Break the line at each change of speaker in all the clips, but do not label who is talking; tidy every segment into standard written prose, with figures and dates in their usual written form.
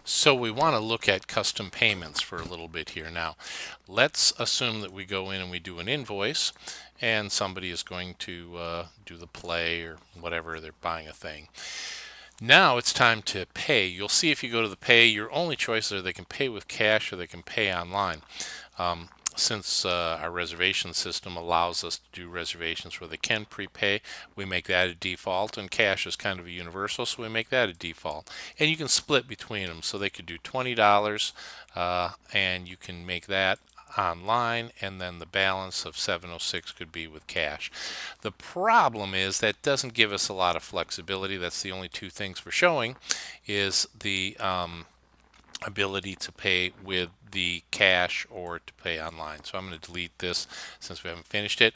So we want to look at custom payments for a little bit here. Now, let's assume that we go in and we do an invoice and somebody is going to do the play or whatever, they're buying a thing. Now it's time to pay. You'll see if you go to the pay, your only choices are they can pay with cash or they can pay online. Since our reservation system allows us to do reservations where they can prepay, we make that a default, and cash is kind of a universal, so we make that a default. And you can split between them, so they could do $20 and you can make that online, and then the balance of 706 could be with cash. The problem is that doesn't give us a lot of flexibility. That's the only two things we're showing is the ability to pay with the cash or to pay online. So I'm going to delete this since we haven't finished it.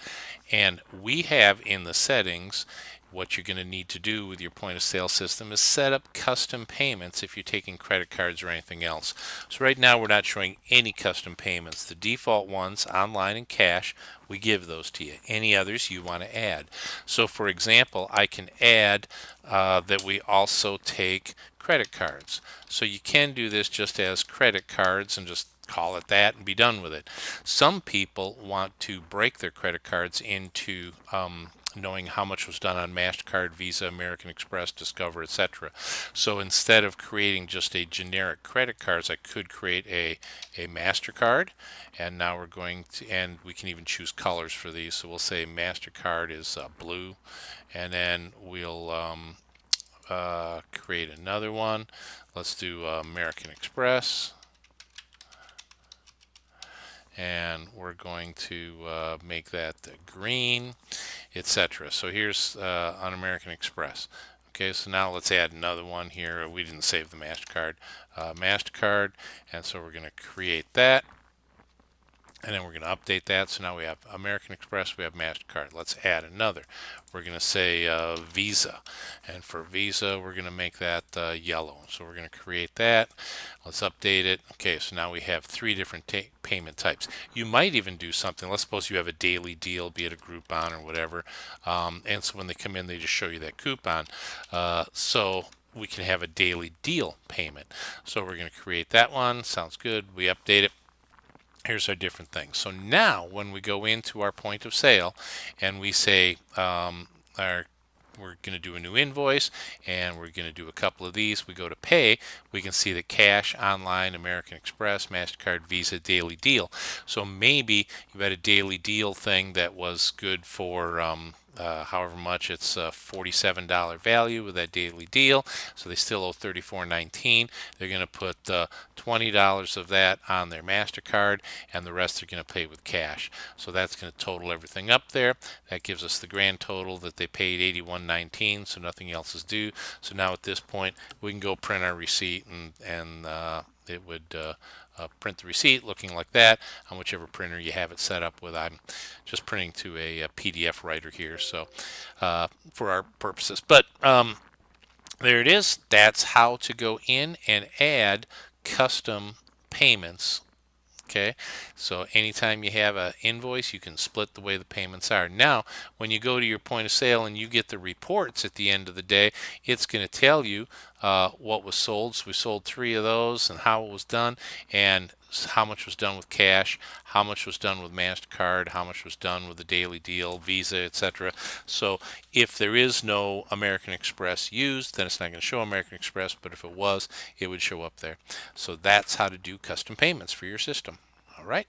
And we have in the settings, what you're going to need to do with your point of sale system is set up custom payments if you're taking credit cards or anything else. So right now we're not showing any custom payments. The default ones, online and cash, we give those to you. Any others you want to add. So for example, I can add that we also take credit cards. So you can do this just as credit cards and just call it that and be done with it. Some people want to break their credit cards into knowing how much was done on MasterCard, Visa, American Express, Discover, etc. So instead of creating just a generic credit cards, I could create a MasterCard, and now we're going to, and we can even choose colors for these. So we'll say MasterCard is blue, and then we'll create another one. Let's do American Express, and we're going to make that green, etc. So here's on American Express. Okay, so now let's add another one here. We didn't save the MasterCard, and so we're going to create that. And then we're going to update that. So now we have American Express, we have MasterCard. Let's add another. We're going to say Visa. And for Visa, we're going to make that yellow. So we're going to create that. Let's update it. Okay, so now we have three different payment types. You might even do something. Let's suppose you have a daily deal, be it a Groupon or whatever. And so when they come in, they just show you that coupon. So we can have a daily deal payment. So we're going to create that one. Sounds good. We update it. Here's our different things. So now when we go into our point of sale and we say we're going to do a new invoice and we're going to do a couple of these, we go to pay, we can see the cash, online, American Express, MasterCard, Visa, daily deal. So maybe you had a daily deal thing that was good for however much, it's a $47 value with that daily deal, so they still owe $34.19. They're going to put $20 of that on their MasterCard, and the rest they're going to pay with cash. So that's going to total everything up there. That gives us the grand total that they paid $81.19, so nothing else is due. So now at this point we can go print our receipt, and it would print the receipt looking like that on whichever printer you have it set up with. I'm just printing to a PDF writer here, so for our purposes. But there it is. That's how to go in and add custom payments. Okay, so anytime you have an invoice, you can split the way the payments are. Now, when you go to your point of sale and you get the reports at the end of the day, it's going to tell you what was sold. So we sold 3 of those and how it was done, and how much was done with cash, how much was done with MasterCard, how much was done with the daily deal, Visa, etc. So if there is no American Express used, then it's not going to show American Express, but if it was, it would show up there. So that's how to do custom payments for your system. All right.